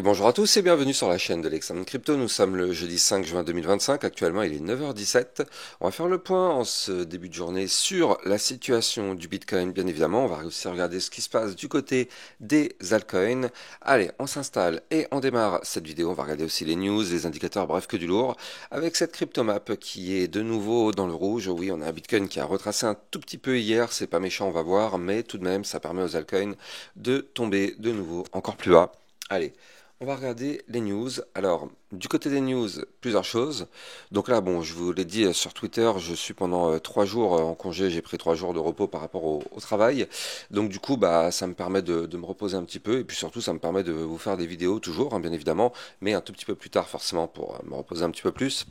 Bonjour à tous et bienvenue sur la chaîne de l'Examen Crypto. Nous sommes le jeudi 5 juin 2025. Actuellement, il est 9h17. On va faire le point en ce début de journée sur la situation du Bitcoin, bien évidemment. On va aussi regarder ce qui se passe du côté des altcoins. Allez, on s'installe et on démarre cette vidéo. On va regarder aussi les news, les indicateurs, bref, que du lourd. Avec cette cryptomap qui est de nouveau dans le rouge. Oui, on a un Bitcoin qui a retracé un tout petit peu hier. C'est pas méchant, on va voir. Mais tout de même, ça permet aux altcoins de tomber de nouveau encore plus bas. Allez. On va regarder les news. Alors, du côté des news, plusieurs choses. Donc là, bon, je vous l'ai dit sur Twitter, je suis pendant 3 jours en congé, j'ai pris 3 jours de repos par rapport au travail. Donc du coup, bah, ça me permet de me reposer un petit peu, et puis surtout, ça me permet de vous faire des vidéos toujours, hein, bien évidemment, mais un tout petit peu plus tard forcément pour me reposer un petit peu plus.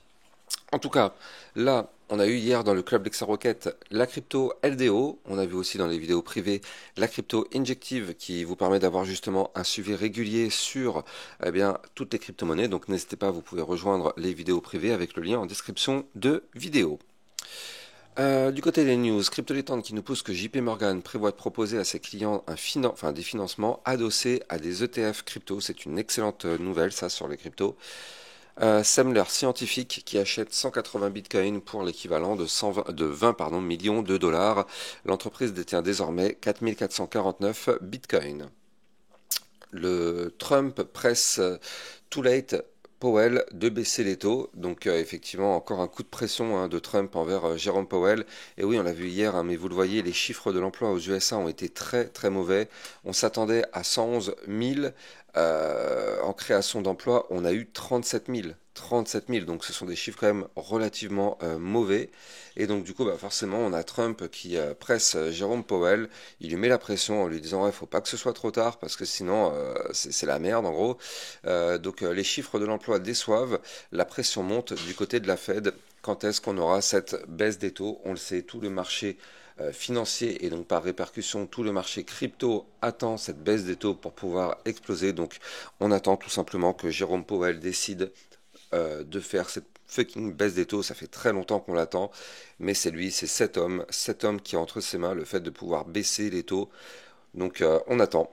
En tout cas, là, on a eu hier dans le club Rocket la crypto LDO. On a vu aussi dans les vidéos privées la crypto Injective qui vous permet d'avoir justement un suivi régulier sur toutes les crypto-monnaies. Donc n'hésitez pas, vous pouvez rejoindre les vidéos privées avec le lien en description de vidéo. Du côté des news, CryptoLétende qui nous pousse que JP Morgan prévoit de proposer à ses clients des financements adossés à des ETF crypto. C'est une excellente nouvelle, ça, sur les cryptos. Semler Scientifique qui achète 180 bitcoins pour l'équivalent de 20 millions de dollars. L'entreprise détient désormais 4449 bitcoins. Le Trump presse too late Powell de baisser les taux. Donc effectivement encore un coup de pression de Trump envers Jérôme Powell. Et oui, on l'a vu hier, mais vous le voyez, les chiffres de l'emploi aux USA ont été très très mauvais. On s'attendait à 111 000 en création d'emplois. On a eu 37 000. 37 000, donc ce sont des chiffres quand même relativement mauvais. Et donc du coup, bah, forcément, on a Trump qui presse Jérôme Powell. Il lui met la pression en lui disant, ouais, faut pas que ce soit trop tard parce que sinon c'est la merde en gros. Donc les chiffres de l'emploi déçoivent, la pression monte du côté de la Fed. Quand est-ce qu'on aura cette baisse des taux? On le sait, tout le marché financier et donc par répercussion tout le marché crypto attend cette baisse des taux pour pouvoir exploser. Donc on attend tout simplement que Jérôme Powell décide de faire cette fucking baisse des taux. Ça fait très longtemps qu'on l'attend, mais c'est lui, c'est cet homme qui a entre ses mains le fait de pouvoir baisser les taux. Donc on attend.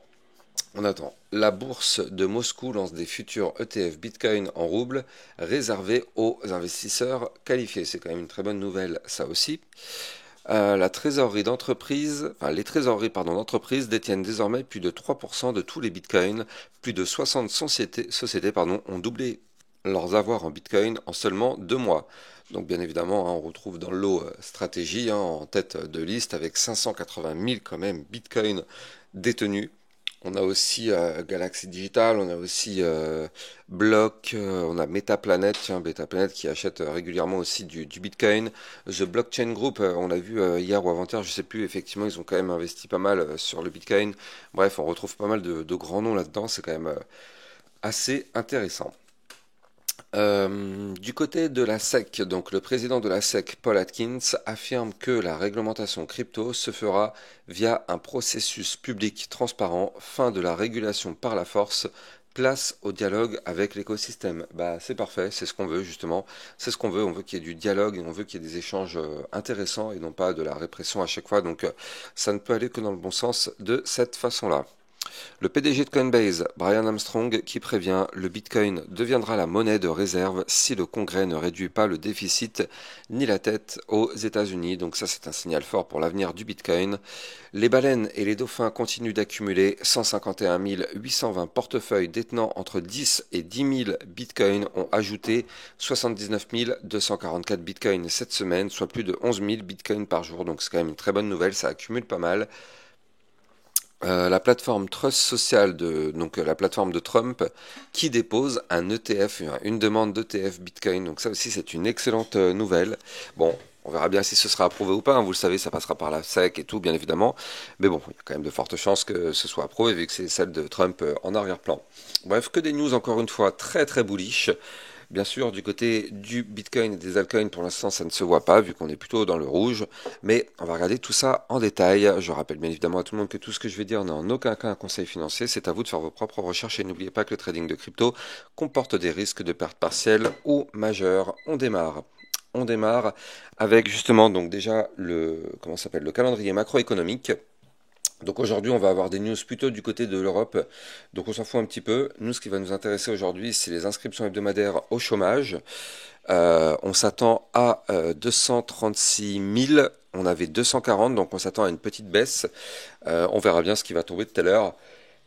On attend. La bourse de Moscou lance des futurs ETF Bitcoin en roubles réservés aux investisseurs qualifiés. C'est quand même une très bonne nouvelle, ça aussi. La trésorerie d'entreprise, enfin, les trésoreries d'entreprise détiennent désormais plus de 3% de tous les bitcoins. Plus de 60 sociétés ont doublé leurs avoirs en bitcoin en seulement 2 mois. Donc bien évidemment, on retrouve dans le lot stratégie en tête de liste avec 580 000 quand même bitcoins détenus. On a aussi Galaxy Digital, on a aussi Block, on a Metaplanet, Metaplanet qui achète régulièrement aussi du Bitcoin. The Blockchain Group, on l'a vu hier ou avant-hier, je sais plus, effectivement, ils ont quand même investi pas mal sur le Bitcoin. Bref, on retrouve pas mal de grands noms là-dedans, c'est quand même assez intéressant. Du côté de la SEC, donc le président de la SEC, Paul Atkins, affirme que la réglementation crypto se fera via un processus public transparent, fin de la régulation par la force, place au dialogue avec l'écosystème. Bah c'est parfait, c'est ce qu'on veut justement, c'est ce qu'on veut, on veut qu'il y ait du dialogue, on veut qu'il y ait des échanges intéressants et non pas de la répression à chaque fois, donc ça ne peut aller que dans le bon sens de cette façon-là. Le PDG de Coinbase, Brian Armstrong, qui prévient le Bitcoin deviendra la monnaie de réserve si le Congrès ne réduit pas le déficit ni la dette aux États-Unis. Donc ça, c'est un signal fort pour l'avenir du Bitcoin. Les baleines et les dauphins continuent d'accumuler 151 820 portefeuilles détenant entre 10 et 10 000 bitcoins ont ajouté 79 244 bitcoins cette semaine, soit plus de 11 000 bitcoins par jour. Donc c'est quand même une très bonne nouvelle, ça accumule pas mal. La plateforme Trust Social la plateforme de Trump qui dépose un ETF, une demande d'ETF Bitcoin. Donc ça aussi c'est une excellente nouvelle. Bon, on verra bien si ce sera approuvé ou pas. Vous le savez, ça passera par la SEC et tout, bien évidemment. Mais bon, il y a quand même de fortes chances que ce soit approuvé vu que c'est celle de Trump en arrière-plan. Bref, que des news encore une fois très très bullish. Bien sûr, du côté du Bitcoin et des altcoins, pour l'instant, ça ne se voit pas, vu qu'on est plutôt dans le rouge. Mais on va regarder tout ça en détail. Je rappelle bien évidemment à tout le monde que tout ce que je vais dire n'est en aucun cas un conseil financier. C'est à vous de faire vos propres recherches. Et n'oubliez pas que le trading de crypto comporte des risques de perte partielle ou majeure. On démarre. On démarre avec justement donc déjà le calendrier macroéconomique. Donc aujourd'hui, on va avoir des news plutôt du côté de l'Europe, donc on s'en fout un petit peu. Nous, ce qui va nous intéresser aujourd'hui, c'est les inscriptions hebdomadaires au chômage. On s'attend à 236 000, on avait 240, donc on s'attend à une petite baisse. On verra bien ce qui va tomber tout à l'heure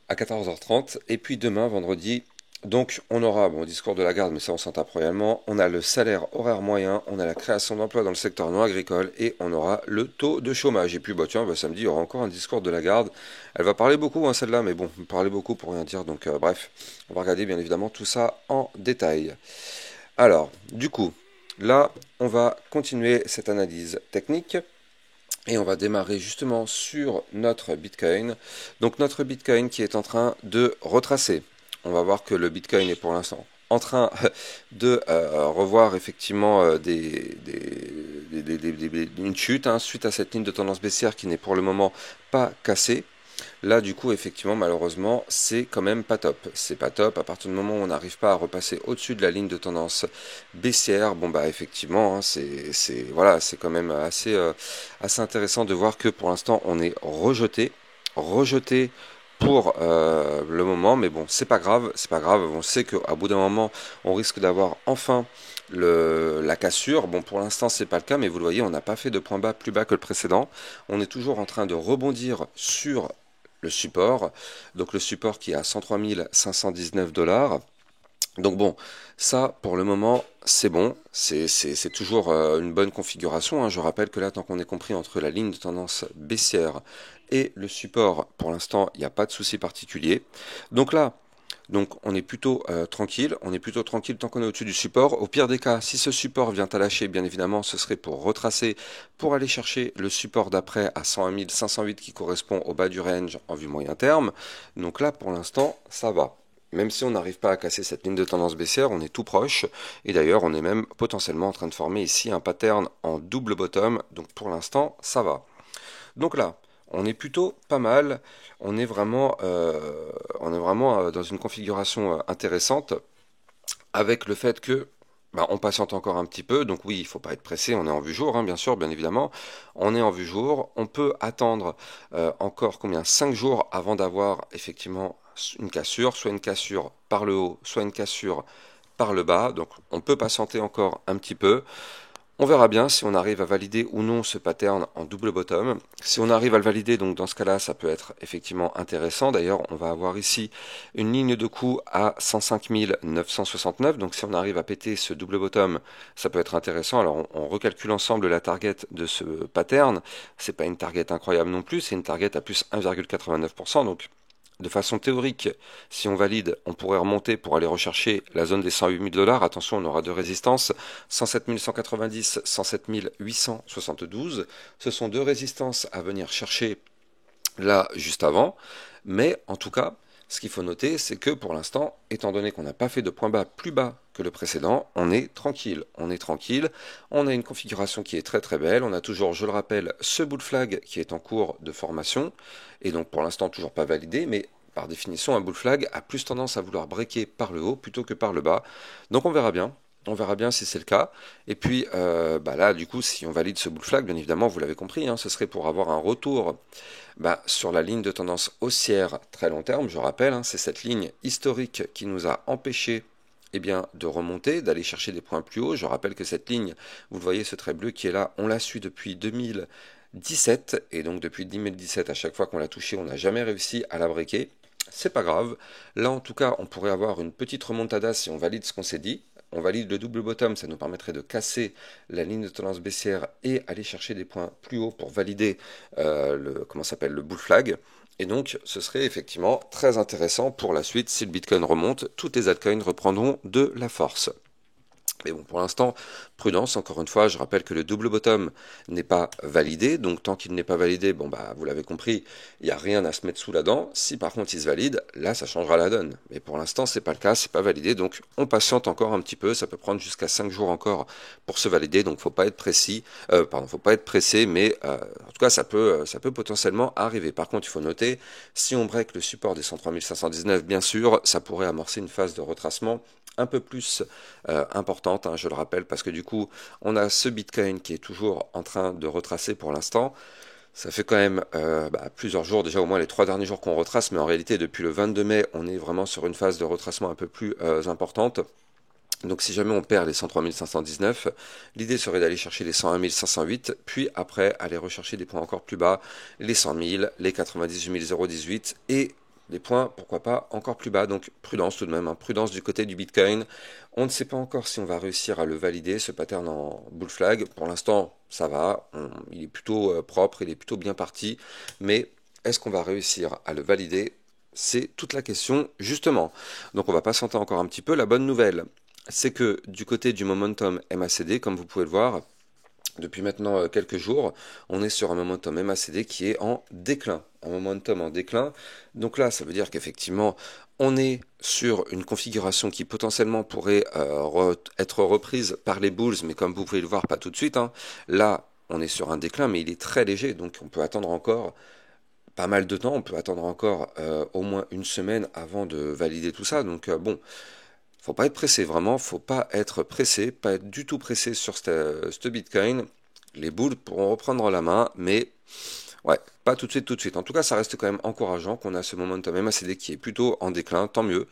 à 14h30. Et puis demain, vendredi, donc on aura, bon, discours de Lagarde, mais ça on s'en tape royalement, on a le salaire horaire moyen, on a la création d'emplois dans le secteur non agricole et on aura le taux de chômage. Et puis bah tiens, bah, samedi, il y aura encore un discours de Lagarde. Elle va parler beaucoup, hein, celle-là, mais bon, parler beaucoup pour rien dire. Donc bref, on va regarder bien évidemment tout ça en détail. Alors, du coup, là, on va continuer cette analyse technique. Et on va démarrer justement sur notre Bitcoin. Donc notre Bitcoin qui est en train de retracer. On va voir que le Bitcoin est pour l'instant en train de revoir effectivement une chute, hein, suite à cette ligne de tendance baissière qui n'est pour le moment pas cassée. Là, du coup, effectivement, malheureusement, c'est quand même pas top. C'est pas top. À partir du moment où on n'arrive pas à repasser au-dessus de la ligne de tendance baissière, bon bah effectivement, hein, voilà, c'est quand même assez intéressant de voir que pour l'instant, on est rejeté pour le moment. Mais bon, c'est pas grave, c'est pas grave. On sait qu'à bout d'un moment, on risque d'avoir enfin la cassure. Bon, pour l'instant, c'est pas le cas, mais vous le voyez, on n'a pas fait de point bas plus bas que le précédent. On est toujours en train de rebondir sur le support, donc le support qui est à 103 519 $. Donc bon, ça pour le moment c'est bon, c'est toujours une bonne configuration, hein. Je rappelle que là, tant qu'on est compris entre la ligne de tendance baissière et le support, pour l'instant il n'y a pas de souci particulier. Donc là, donc on est plutôt tranquille, tant qu'on est au-dessus du support. Au pire des cas, si ce support vient à lâcher, bien évidemment, ce serait pour retracer, pour aller chercher le support d'après à 101 508 qui correspond au bas du range en vue moyen terme. Donc là, pour l'instant, ça va. Même si on n'arrive pas à casser cette ligne de tendance baissière, on est tout proche. Et d'ailleurs, on est même potentiellement en train de former ici un pattern en double bottom. Donc pour l'instant, ça va. Donc là, on est plutôt pas mal. On est vraiment dans une configuration intéressante avec le fait que bah, on patiente encore un petit peu. Donc oui, il ne faut pas être pressé. On est en vue jour, hein, bien sûr, bien évidemment. On est en vue jour. On peut attendre encore combien 5 jours avant d'avoir effectivement une cassure, soit une cassure par le haut, soit une cassure par le bas. Donc on peut patienter encore un petit peu. On verra bien si on arrive à valider ou non ce pattern en double bottom. Si on arrive à le valider, donc dans ce cas-là, ça peut être effectivement intéressant. D'ailleurs, on va avoir ici une ligne de coup à 105 969. Donc si on arrive à péter ce double bottom, ça peut être intéressant. Alors on recalcule ensemble la target de ce pattern. C'est pas une target incroyable non plus, c'est une target à plus 1,89%. Donc de façon théorique, si on valide, on pourrait remonter pour aller rechercher la zone des 108 000 $. Attention, on aura deux résistances, 107 190, 107 872. Ce sont deux résistances à venir chercher là juste avant. Mais en tout cas, ce qu'il faut noter, c'est que pour l'instant, étant donné qu'on n'a pas fait de point bas plus bas que le précédent, on est tranquille. On est tranquille. On a une configuration qui est très très belle. On a toujours, je le rappelle, ce bull flag qui est en cours de formation. Et donc pour l'instant toujours pas validé, mais par définition, un bull flag a plus tendance à vouloir breaker par le haut plutôt que par le bas. Donc on verra bien. On verra bien si c'est le cas. Et puis bah là, du coup, si on valide ce bull flag, bien évidemment, vous l'avez compris, hein, ce serait pour avoir un retour sur la ligne de tendance haussière très long terme. Je rappelle, hein, c'est cette ligne historique qui nous a empêché de remonter, d'aller chercher des points plus hauts. Je rappelle que cette ligne, vous le voyez, ce trait bleu qui est là, on l'a su depuis 2017. Et donc depuis 2017, à chaque fois qu'on l'a touché, on n'a jamais réussi à la breaker. C'est pas grave. Là, en tout cas, on pourrait avoir une petite remontada si on valide ce qu'on s'est dit. On valide le double bottom, ça nous permettrait de casser la ligne de tendance baissière et aller chercher des points plus hauts pour valider le bull flag. Et donc, ce serait effectivement très intéressant pour la suite. Si le Bitcoin remonte, toutes les altcoins reprendront de la force. Mais bon, pour l'instant, prudence, encore une fois, je rappelle que le double bottom n'est pas validé, donc tant qu'il n'est pas validé, bon bah vous l'avez compris, il n'y a rien à se mettre sous la dent. Si par contre il se valide, là ça changera la donne. Mais pour l'instant, c'est pas le cas, c'est pas validé, donc on patiente encore un petit peu, ça peut prendre jusqu'à 5 jours encore pour se valider, donc faut pas être faut pas être pressé, mais en tout cas ça peut potentiellement arriver. Par contre, il faut noter, si on break le support des 103 519, bien sûr, ça pourrait amorcer une phase de retracement un peu plus importante, hein, je le rappelle, parce que du coup, on a ce Bitcoin qui est toujours en train de retracer pour l'instant. Ça fait quand même plusieurs jours, déjà au moins les 3 derniers jours qu'on retrace, mais en réalité depuis le 22 mai, on est vraiment sur une phase de retracement un peu plus importante. Donc si jamais on perd les 103 519, l'idée serait d'aller chercher les 101 508, puis après aller rechercher des points encore plus bas, les 100 000, les 98 018 et des points, pourquoi pas, encore plus bas. Donc prudence tout de même, hein, prudence du côté du Bitcoin. On ne sait pas encore si on va réussir à le valider, ce pattern en bull flag. Pour l'instant, ça va, il est plutôt propre, il est plutôt bien parti, mais est-ce qu'on va réussir à le valider? C'est toute la question, justement. Donc on va patienter encore un petit peu. La bonne nouvelle, c'est que du côté du momentum MACD, comme vous pouvez le voir, depuis maintenant quelques jours, on est sur un momentum MACD qui est en déclin, un momentum en déclin. Donc là, ça veut dire qu'effectivement, on est sur une configuration qui potentiellement pourrait être reprise par les bulls, mais comme vous pouvez le voir, pas tout de suite, hein. Là, on est sur un déclin, mais il est très léger, donc on peut attendre encore pas mal de temps, on peut attendre encore au moins une semaine avant de valider tout ça. Donc bon, faut pas être pressé, vraiment, faut pas être pressé, pas être du tout pressé sur ce Bitcoin. Les bulles pourront reprendre la main, mais ouais, pas tout de suite, tout de suite. En tout cas, ça reste quand même encourageant qu'on a ce momentum MACD qui est plutôt en déclin, tant mieux.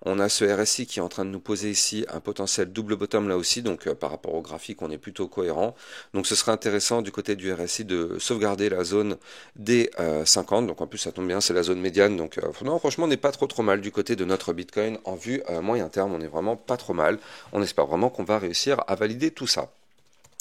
On a ce RSI qui est en train de nous poser ici un potentiel double bottom là aussi, donc par rapport au graphique, on est plutôt cohérent. Donc ce serait intéressant du côté du RSI de sauvegarder la zone des 50. Donc en plus, ça tombe bien, c'est la zone médiane. Donc non, franchement, on n'est pas trop mal du côté de notre Bitcoin en vue moyen terme. On est vraiment pas trop mal. On espère vraiment qu'on va réussir à valider tout ça.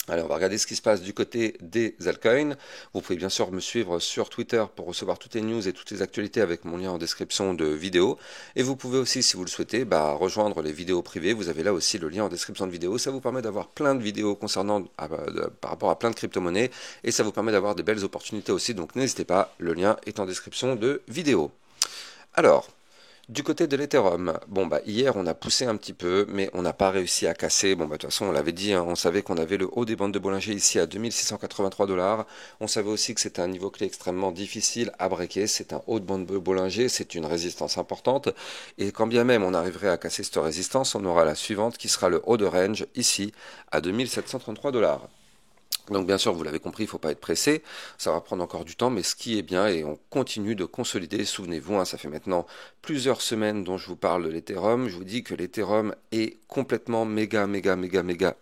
Allez, on va regarder ce qui se passe du côté des altcoins. Vous pouvez bien sûr me suivre sur Twitter pour recevoir toutes les news et toutes les actualités avec mon lien en description de vidéo. Et vous pouvez aussi, si vous le souhaitez, rejoindre les vidéos privées. Vous avez là aussi le lien en description de vidéo. Ça vous permet d'avoir plein de vidéos concernant par rapport à plein de crypto-monnaies. Et ça vous permet d'avoir des belles opportunités aussi. Donc n'hésitez pas, le lien est en description de vidéo. Alors, du côté de l'Ethereum, hier on a poussé un petit peu, mais on n'a pas réussi à casser. De toute façon on l'avait dit, hein, on savait qu'on avait le haut des bandes de Bollinger ici à 2683 $. On savait aussi que c'était un niveau clé extrêmement difficile à breaker. C'est un haut de bande de Bollinger, c'est une résistance importante. Et quand bien même on arriverait à casser cette résistance, on aura la suivante qui sera le haut de range ici à 2733 $. Donc bien sûr, vous l'avez compris, il ne faut pas être pressé, ça va prendre encore du temps, mais ce qui est bien, et on continue de consolider, souvenez-vous, hein, ça fait maintenant plusieurs semaines dont je vous parle de l'Ethereum, je vous dis que l'Ethereum est complètement méga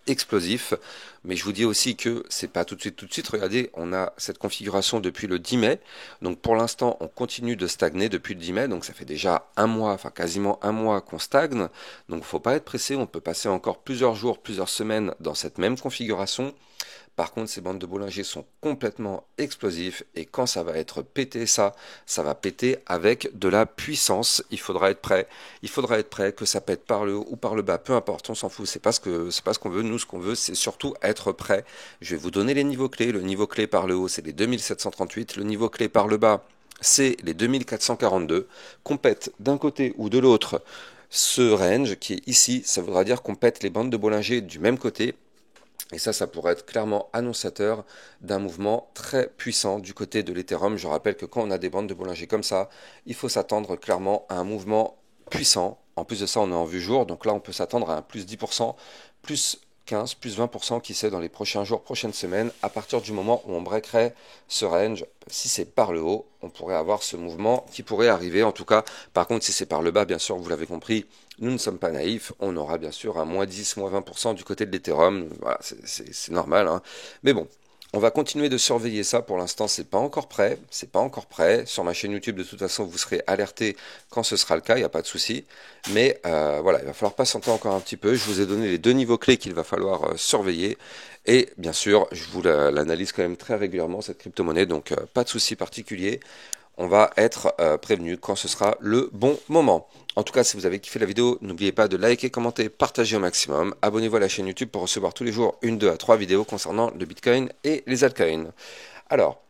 explosif, mais je vous dis aussi que c'est pas tout de suite, regardez, on a cette configuration depuis le 10 mai, donc pour l'instant on continue de stagner depuis le 10 mai, donc ça fait déjà un mois, enfin quasiment un mois qu'on stagne, donc il ne faut pas être pressé, on peut passer encore plusieurs jours, plusieurs semaines dans cette même configuration. Par contre, ces bandes de Bollinger sont complètement explosifs et quand ça va être pété, ça va péter avec de la puissance. Il faudra être prêt. Il faudra être prêt, que ça pète par le haut ou par le bas, peu importe, on s'en fout. C'est pas ce qu'on veut. Nous, ce qu'on veut, c'est surtout être prêt. Je vais vous donner les niveaux clés. Le niveau clé par le haut, c'est les 2738. Le niveau clé par le bas, c'est les 2442. Qu'on pète d'un côté ou de l'autre ce range qui est ici, ça voudra dire qu'on pète les bandes de Bollinger du même côté. Et ça pourrait être clairement annonciateur d'un mouvement très puissant du côté de l'Ethereum. Je rappelle que quand on a des bandes de Bollinger comme ça, il faut s'attendre clairement à un mouvement puissant. En plus de ça, on est en vue jour, donc là on peut s'attendre à un plus 10%, plus 15, plus 20%, qui sait, dans les prochains jours, prochaines semaines, à partir du moment où on breakerait ce range. Si c'est par le haut, on pourrait avoir ce mouvement qui pourrait arriver. En tout cas, par contre, si c'est par le bas, bien sûr, vous l'avez compris, nous ne sommes pas naïfs. On aura bien sûr un moins 10, moins 20% du côté de l'Ethereum. Voilà, c'est normal, hein. Mais bon, on va continuer de surveiller ça. Pour l'instant, c'est pas encore prêt. C'est pas encore prêt. Sur ma chaîne YouTube, de toute façon, vous serez alerté quand ce sera le cas. Il n'y a pas de souci. Mais voilà, il va falloir patienter encore un petit peu. Je vous ai donné les deux niveaux clés qu'il va falloir surveiller. Et bien sûr, je vous l'analyse quand même très régulièrement, cette crypto-monnaie. Donc, pas de souci particulier. On va être prévenu quand ce sera le bon moment. En tout cas, si vous avez kiffé la vidéo, n'oubliez pas de liker, commenter, partager au maximum. Abonnez-vous à la chaîne YouTube pour recevoir tous les jours 1, 2 à 3 vidéos concernant le Bitcoin et les altcoins. Alors,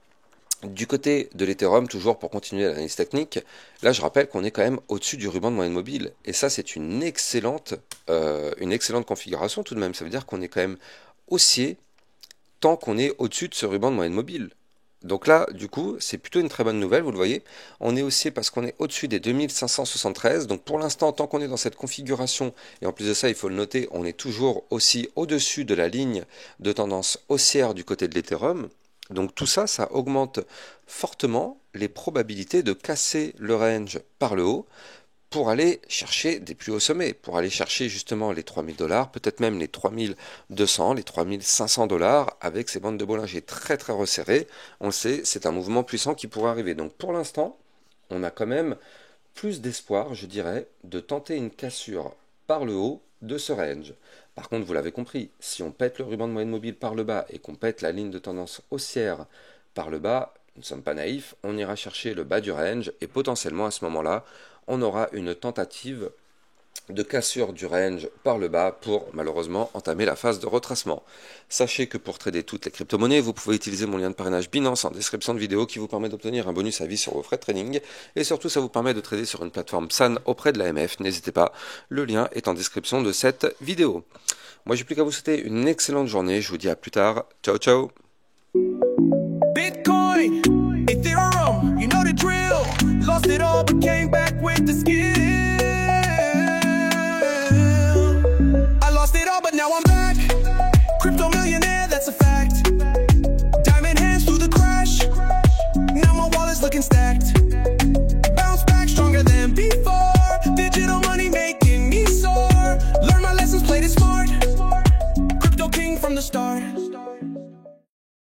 du côté de l'Ethereum, toujours pour continuer l'analyse technique, là je rappelle qu'on est quand même au-dessus du ruban de moyenne mobile. Et ça, c'est une excellente configuration tout de même. Ça veut dire qu'on est quand même haussier tant qu'on est au-dessus de ce ruban de moyenne mobile. Donc là, du coup, c'est plutôt une très bonne nouvelle, vous le voyez. On est haussier parce qu'on est au-dessus des 2573. Donc pour l'instant, tant qu'on est dans cette configuration, et en plus de ça, il faut le noter, on est toujours aussi au-dessus de la ligne de tendance haussière du côté de l'Ethereum. Donc tout ça, ça augmente fortement les probabilités de casser le range par le haut pour aller chercher des plus hauts sommets, pour aller chercher justement les 3000 $, peut-être même les 3200, les 3500 $ avec ces bandes de Bollinger très très resserrées. On le sait, c'est un mouvement puissant qui pourrait arriver. Donc pour l'instant, on a quand même plus d'espoir, je dirais, de tenter une cassure par le haut de ce range. Par contre, vous l'avez compris, si on pète le ruban de moyenne mobile par le bas et qu'on pète la ligne de tendance haussière par le bas, nous ne sommes pas naïfs, on ira chercher le bas du range et potentiellement à ce moment-là, on aura une tentative de cassure du range par le bas pour malheureusement entamer la phase de retracement. Sachez que pour trader toutes les crypto-monnaies, vous pouvez utiliser mon lien de parrainage Binance en description de vidéo qui vous permet d'obtenir un bonus à vie sur vos frais de trading et surtout ça vous permet de trader sur une plateforme SAN auprès de l'AMF. N'hésitez pas, le lien est en description de cette vidéo. Moi j'ai plus qu'à vous souhaiter une excellente journée, je vous dis à plus tard, ciao ciao. Bitcoin, Ethereum, you know the drill. Lost it all but came back with the skill. I lost it all but now I'm back. Crypto millionaire, that's a fact. Diamond hands through the crash. Now my wallet's looking stacked.